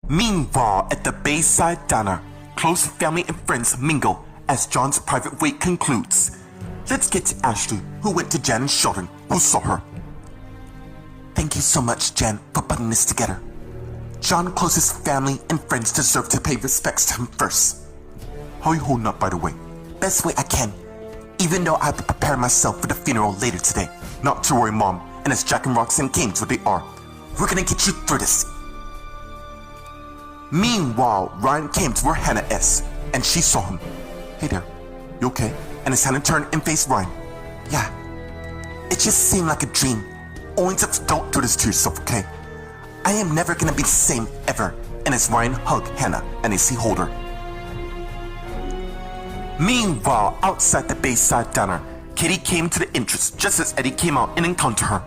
Meanwhile, at the Bayside Diner, close family and friends mingle as John's private wait concludes. Let's get to Ashley, who went to Jan and Sheldon, who saw her. Thank you so much, Jan, for putting this together. John closes family and friends deserve to pay respects to him first. How are you holding up, by the way? Best way I can. Even though I have to prepare myself for the funeral later today. Not to worry, Mom, and as Jack and Roxanne came to where they are, we're gonna get you through this. Meanwhile, Ryan came to where Hannah is, and she saw him. Hey there, you okay? And as Hannah turned and faced Ryan, yeah, it just seemed like a dream. Only don't do this to yourself, okay? I am never gonna be the same ever. And as Ryan hugged Hannah and as he held her. Meanwhile, outside the Bayside Diner, Katie came to the entrance just as Eddie came out and encountered her.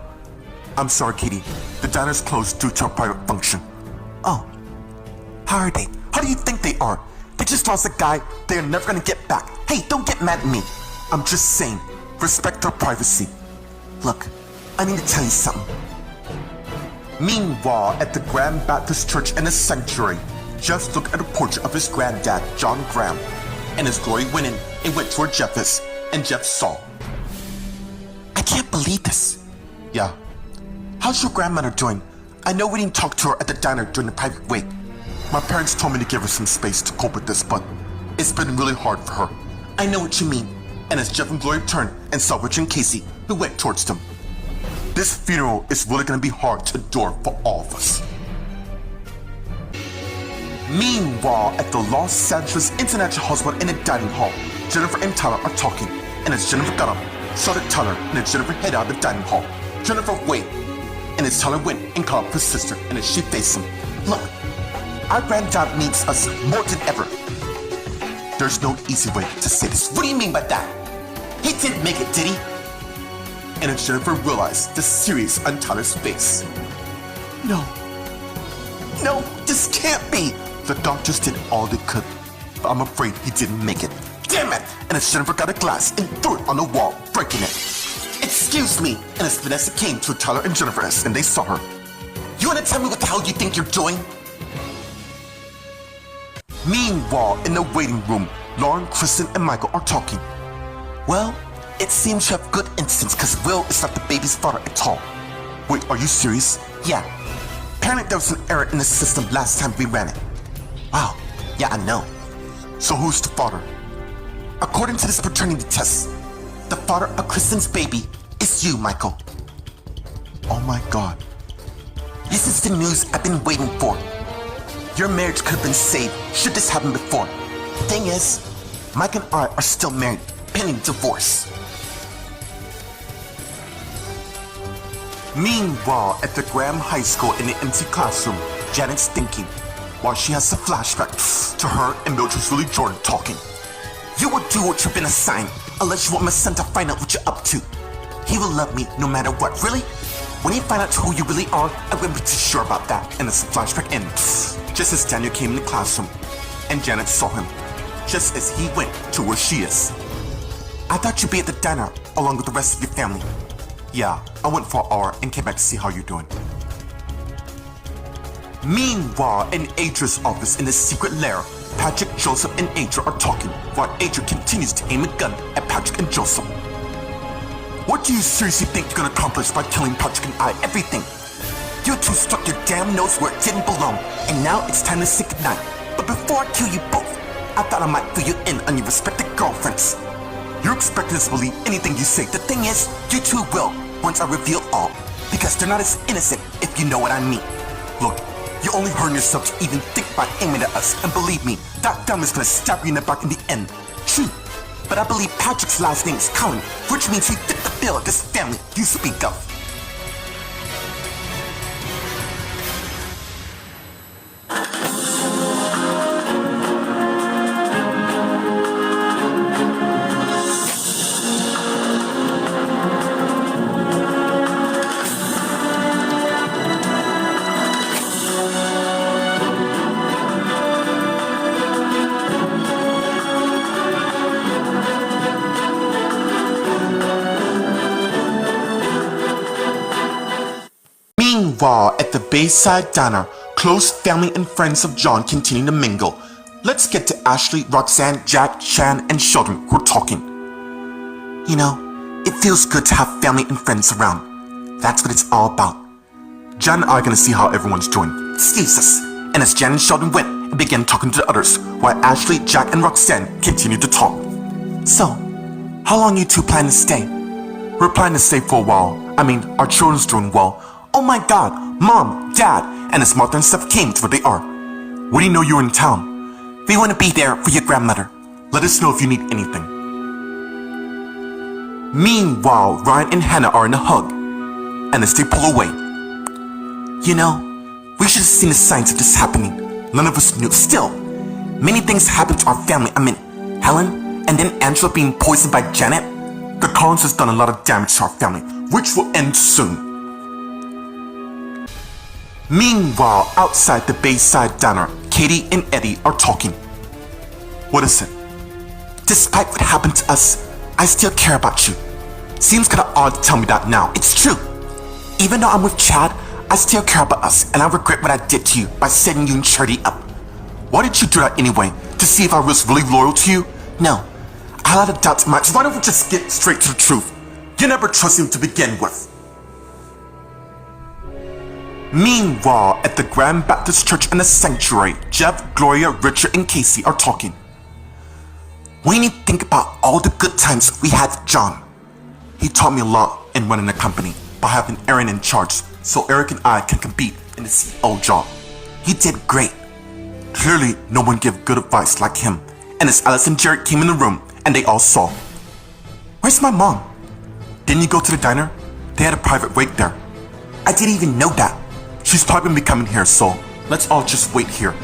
I'm sorry, Katie. The diner's closed due to a private function. Oh. How are they? How do you think they are? They just lost a guy they're never gonna get back. Hey, don't get mad at me. I'm just saying, respect their privacy. Look, I need to tell you something. Meanwhile, at the Grand Baptist Church in the sanctuary, Jeff looked at the portrait of his granddad, John Graham, and his glory went in and went toward Jeff is, and Jeff saw. I can't believe this. Yeah. How's your grandmother doing? I know we didn't talk to her at the diner during the private wait. My parents told me to give her some space to cope with this, but it's been really hard for her. I know what you mean. And as Jeff and Glory turned and saw Rich and Casey, who went towards them. This funeral is really gonna be hard to endure for all of us. Meanwhile, at the Los Angeles International Hospital in the dining hall, Jennifer and Tyler are talking. And as Jennifer got up, so did Tyler, and as Jennifer headed out of the dining hall, Jennifer wait. And as Tyler went and called up her sister, and as she faced him, look, our granddad needs us more than ever. There's no easy way to say this. What do you mean by that? He didn't make it, did he? And as Jennifer realized the serious on Tyler's face. No, this can't be. The doctors did all they could, but I'm afraid he didn't make it. Damn it! And as Jennifer got a glass and threw it on the wall, breaking it. Excuse me! And as Vanessa came to Tyler and Jennifer and they saw her. You wanna tell me what the hell you think you're doing? Meanwhile, in the waiting room, Lauren, Kristen, and Michael are talking. Well, it seems you have good instincts because Will is not the baby's father at all. Wait, are you serious? Yeah. Apparently there was an error in the system last time we ran it. Wow, yeah, I know. So who's the father? According to this paternity test, the father of Kristen's baby is you, Michael. Oh my God. This is the news I've been waiting for. Your marriage could have been saved should this happen before. The thing is, Mike and I are still married, pending divorce. Meanwhile, at the Graham High School in the empty classroom, Janet's thinking, while she has a flashback to her and Mildred Julie Jordan talking. You will do what you've been assigned, unless you want my son to find out what you're up to. He will love me no matter what, really? When he finds out who you really are, I wouldn't be too sure about that. And as the flashback ends, just as Daniel came in the classroom, and Janet saw him, just as he went to where she is. I thought you'd be at the diner, along with the rest of your family. Yeah, I went for an hour and came back to see how you're doing. Meanwhile, in Adria's office in the secret lair, Patrick, Joseph, and Adria are talking, while Adria continues to aim a gun at Patrick and Joseph. What do you seriously think you're gonna accomplish by killing Patrick and I? Everything. You two stuck your damn nose where it didn't belong, and now it's time to say goodnight. But before I kill you both, I thought I might fill you in on your respective girlfriends. You're expected to believe anything you say. The thing is, you two will, once I reveal all, because they're not as innocent, if you know what I mean. Look, you only hurt yourself to even think about aiming at us, and believe me, that dumb is gonna stab you in the back in the end. True, but I believe Patrick's last name is Cullen, which means he fit the bill of this family you speak of. Meanwhile, at the Bayside Diner, Close family and friends of John continue to mingle. Let's get to Ashley, Roxanne, Jack, Chan, and Sheldon who are talking. You know, it feels good to have family and friends around. That's what it's all about. Jan and I are gonna see how everyone's doing. Excuse us. And as Jan and Sheldon went and began talking to the others, while Ashley, Jack, and Roxanne continued to talk. So, how long you two plan to stay? We're planning to stay for a while. I mean, our children's doing well. Oh my god, Mom, Dad, and as Martha and Steph came to where they are. We didn't know you were in town. We want to be there for your grandmother. Let us know if you need anything. Meanwhile, Ryan and Hannah are in a hug. And as they pull away, you know, we should have seen the signs of this happening. None of us knew. Still, many things happened to our family. I mean, Helen and then Angela being poisoned by Janet. The Collins has done a lot of damage to our family, which will end soon. Meanwhile, outside the Bayside Diner, Katie and Eddie are talking. What is it? Despite what happened to us, I still care about you. Seems kinda odd to tell me that now. It's true. Even though I'm with Chad, I still care about us, and I regret what I did to you by setting you and Charity up. Why did you do that anyway? To see if I was really loyal to you? No. I had a lot of doubts in my mind. Why don't we just get straight to the truth? You never trusted him to begin with. Meanwhile, at the Grand Baptist Church in the sanctuary, Jeff, Gloria, Richard, and Casey are talking. We need to think about all the good times we had with John. He taught me a lot in running a company by having Aaron in charge, so Eric and I can compete in the CEO job. He did great. Clearly, no one gave good advice like him. And as Alice and Jared came in the room, and they all saw. Where's my mom? Didn't you go to the diner? They had a private wake there. I didn't even know that. She's probably gonna be coming here, so let's all just wait here.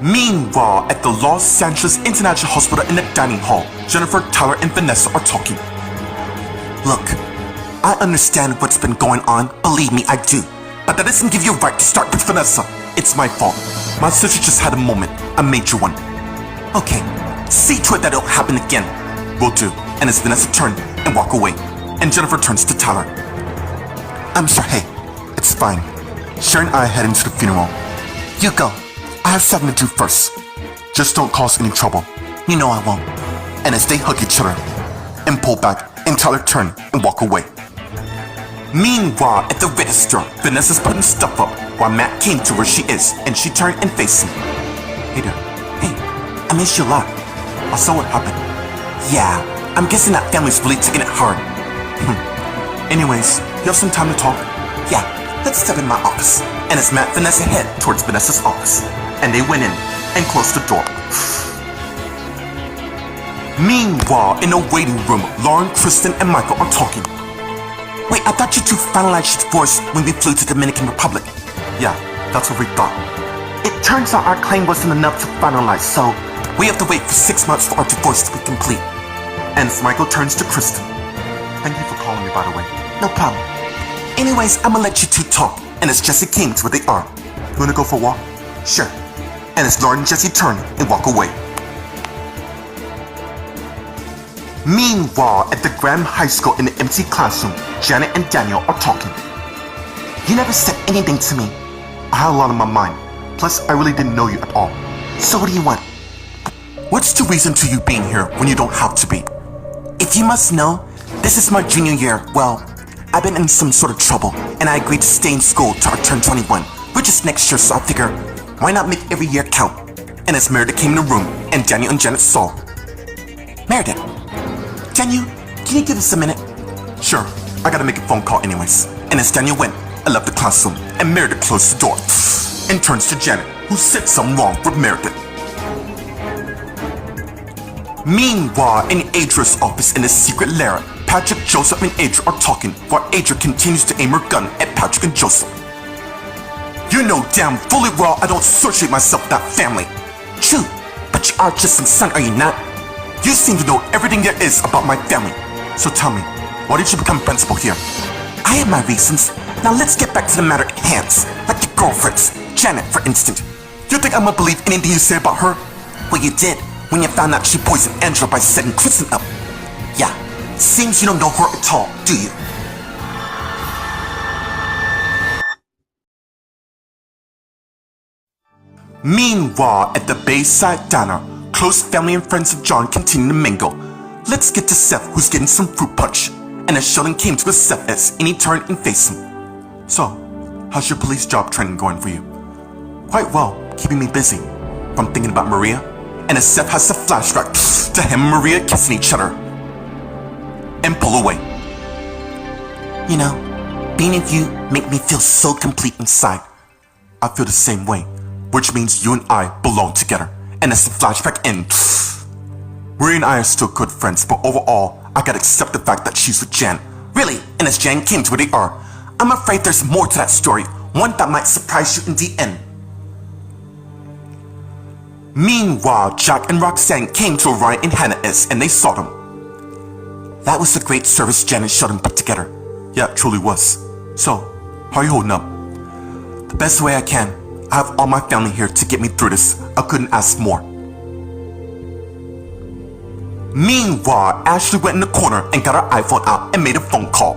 Meanwhile, at the Los Angeles International Hospital in the dining hall, Jennifer, Tyler, and Vanessa are talking. Look, I understand what's been going on, believe me, I do. But that doesn't give you a right to start with Vanessa. It's my fault. My sister just had a moment, a major one. Okay, see to it that it'll happen again. Will do. And as Vanessa turned and walk away, and Jennifer turns to Tyler. I'm sorry, hey, it's fine. Sharon and I head into the funeral. You go. I have something to do first. Just don't cause any trouble. You know I won't. And as they hug each other and pull back, and Tyler turn and walk away. Meanwhile, at the register, Vanessa's putting stuff up while Matt came to where she is, and she turned and faced him. Hey there. Hey, I miss you a lot. I saw what happened. Yeah, I'm guessing that family's really taking it hard. Anyways, you have some time to talk? Yeah, let's step in my office. And as Matt and Vanessa head towards Vanessa's office, and they went in and closed the door. Meanwhile, in the waiting room, Lauren, Kristen, and Michael are talking. Wait, I thought you two finalized your divorce when we flew to the Dominican Republic. Yeah, that's what we thought. It turns out our claim wasn't enough to finalize, so we have to wait for 6 months for our divorce to be complete. And as Michael turns to Kristen. Thank you for calling me, by the way. No problem. Anyways, I'm gonna let you two talk. And as Jesse came to where they are. You wanna go for a walk? Sure. And as Lauren and Jesse turn and walk away. Meanwhile, at the Graham High School in the empty classroom, Janet and Daniel are talking. You never said anything to me. I had a lot on my mind. Plus, I really didn't know you at all. So what do you want? What's the reason to you being here when you don't have to be? If you must know, this is my junior year. Well, I've been in some sort of trouble, and I agreed to stay in school till I turn 21, which is next year, so I figure, why not make every year count? And as Meredith came in the room, and Daniel and Janet saw. Meredith, Daniel, can you give us a minute? Sure, I gotta make a phone call anyways. And as Daniel went, I left the classroom, and Meredith closed the door, and turns to Janet, who said something wrong with Meredith. Meanwhile, in Adria's office in the secret lair, Patrick, Joseph, and Adria are talking while Adria continues to aim her gun at Patrick and Joseph. You know damn fully well I don't associate myself with that family. True, but you are just some son, are you not? You seem to know everything there is about my family. So tell me, why did you become principal here? I have my reasons. Now let's get back to the matter at hand. Like your girlfriends, Janet for instance. You think I'm gonna believe anything you say about her? Well, you did. when you found out she poisoned Angela by setting Kristen up. Yeah, seems you don't know her at all, do you? Meanwhile, at the Bayside Diner, close family and friends of John continue to mingle. Let's get to Seth, who's getting some fruit punch. And as Sheldon came to his Seth S, and he turned and faced him. So, how's your police job training going for you? Quite well, keeping me busy. I'm thinking about Maria, and as Seth has a flashback to him and Maria kissing each other. And pull away. You know, being with you make me feel so complete inside. I feel the same way. Which means you and I belong together. And as the flashback ends, Maria and I are still good friends, but overall, I gotta accept the fact that she's with Jan. Really, and as Jan came to where they are, I'm afraid there's more to that story, one that might surprise you in the end. Meanwhile, Jack and Roxanne came to where Ryan and Hannah is, and they saw them. That was a great service Jan and Sheldon put together. Yeah, it truly was. So, how are you holding up? The best way I can. I have all my family here to get me through this. I couldn't ask more. Meanwhile, Ashley went in the corner and got her iPhone out and made a phone call.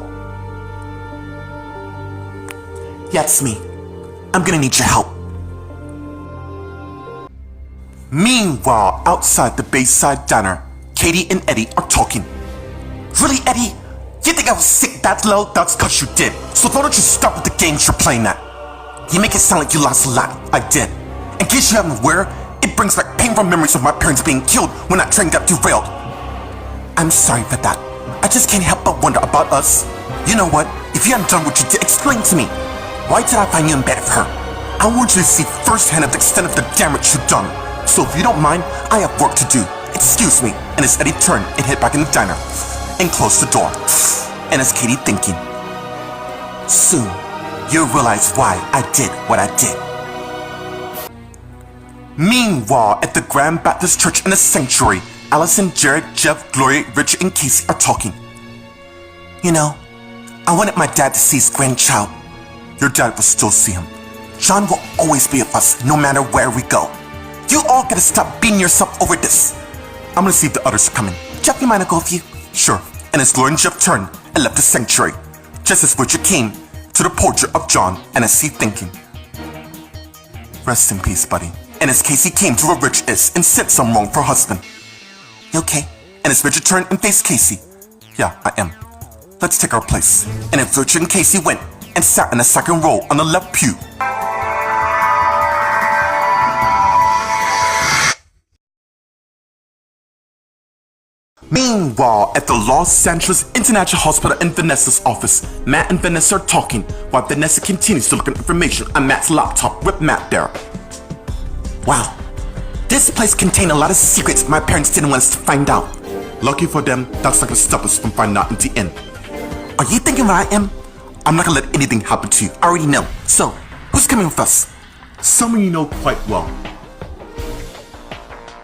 Yeah, it's me. I'm gonna need your help. Meanwhile, outside the Bayside Diner, Katie and Eddie are talking. Really, Eddie? You think I was sick that low? That's cause you did. So why don't you stop with the games you're playing at? You make it sound like you lost a lot. I did. In case you haven't aware, it brings back painful memories of my parents being killed when that train got derailed. I'm sorry for that. I just can't help but wonder about us. You know what? If you hadn't done what you did, explain to me. Why did I find you in bed with her? I want you to see firsthand of the extent of the damage you've done. So if you don't mind, I have work to do. Excuse me. And as Eddie turned and hid back in the diner and closed the door. And as Katie thinking, soon you'll realize why I did what I did. Meanwhile, at the Grand Baptist Church in the sanctuary, Allison, Jared, Jeff, Gloria, Richard, and Casey are talking. You know, I wanted my dad to see his grandchild. Your dad will still see him. John will always be with us, no matter where we go. You all gotta stop beating yourself over this. I'm gonna see if the others are coming. Jeff, you mind I go with you? Sure. And as Gloria and Jeff turned and left the sanctuary, just as Richard came to the portrait of John and as he thinking, rest in peace, buddy. And as Casey came to where Rich is and said something wrong for her husband. You okay? And as Richard turned and faced Casey, yeah, I am. Let's take our place. And as Richard and Casey went and sat in the second row on the left pew. Meanwhile, at the Los Angeles International Hospital in Vanessa's office, Matt and Vanessa are talking while Vanessa continues to look at information on Matt's laptop with Matt there. Wow, this place contained a lot of secrets my parents didn't want us to find out. Lucky for them, that's not gonna stop us from finding out in the end. Are you thinking what I am? I'm not gonna let anything happen to you, I already know. So, who's coming with us? Someone you know quite well.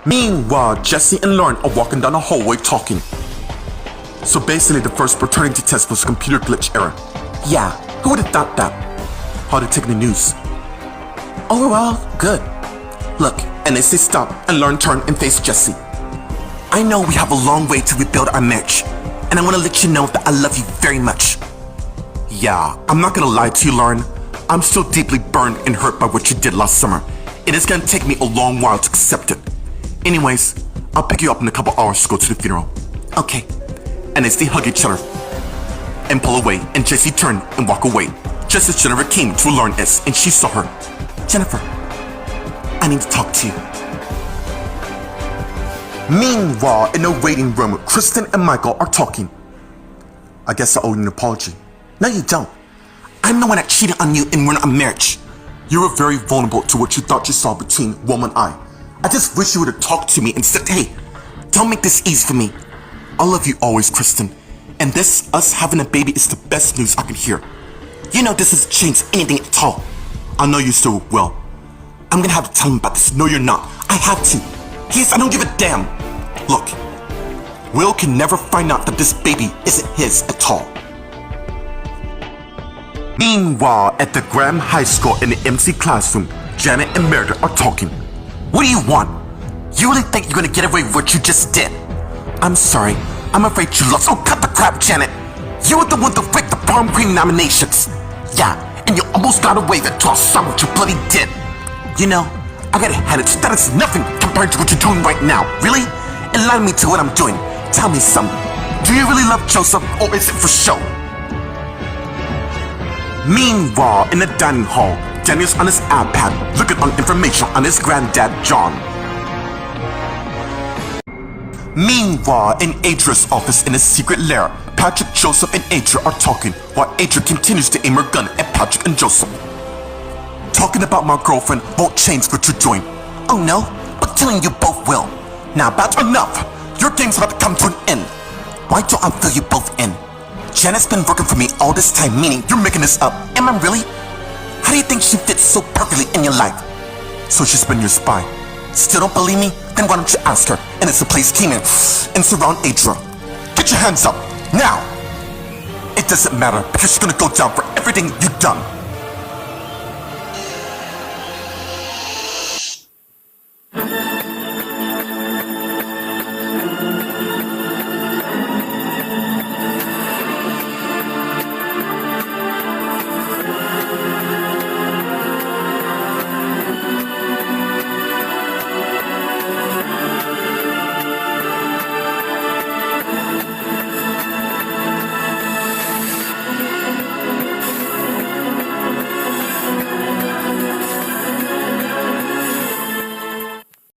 Meanwhile, Jesse and Lauren are walking down the hallway talking. So basically the first paternity test was a computer glitch error. Yeah, who would have thought that? How they taking the news? Overall, good. Look, and as they stop and Lauren turned and faced Jesse. I know we have a long way to rebuild our marriage, and I want to let you know that I love you very much. Yeah, I'm not gonna lie to you, Lauren. I'm still deeply burned and hurt by what you did last summer. It is gonna take me a long while to accept it. Anyways, I'll pick you up in a couple hours to go to the funeral. Okay. And as they hug each other and pull away, and Jesse turned and walked away, just as Jennifer came to where Lauren is, and she saw her. Jennifer, I need to talk to you. Meanwhile, in the waiting room, Kristen and Michael are talking. I guess I owe you an apology. No, you don't. I'm the one that cheated on you and ruined our marriage. You were very vulnerable to what you thought you saw between Wilma and I. I just wish you would have talked to me and said, hey, don't make this easy for me. I love you always, Kristen. And this, us having a baby, is the best news I can hear. You know this hasn't changed anything at all. I know you still will. I'm gonna have to tell him about this. No, you're not. I have to. Yes, I don't give a damn. Look, Will can never find out that this baby isn't his at all. Meanwhile, at the Graham High School in the MC classroom, Janet and Meredith are talking. What do you want? You really think you're gonna get away with what you just did? I'm sorry. I'm afraid you lost. Oh, cut the crap, Janet. You were the one to break the prom queen nominations. Yeah, and you almost got away with it to some what you bloody did. You know, I gotta hand it. That is nothing compared to what you're doing right now. Really? Enlighten me to what I'm doing. Tell me something. Do you really love Joseph, or is it for show? Meanwhile, in the dining hall, Daniel's on his iPad looking on information on his granddad, John. Meanwhile, in Adria's office in his secret lair, Patrick, Joseph, and Adria are talking while Adria continues to aim her gun at Patrick and Joseph. Talking about my girlfriend won't change what you're doing. Oh no, but killing you both will. Now that's enough. Your game's about to come to an end. Why don't I fill you both in? Janet's been working for me all this time, meaning you're making this up. Am I really? How do you think she fits so perfectly in your life? So she's been your spy. Still don't believe me? Then why don't you ask her? And it's a place team in and surround Adria. Get your hands up, now! It doesn't matter because she's gonna go down for everything you've done.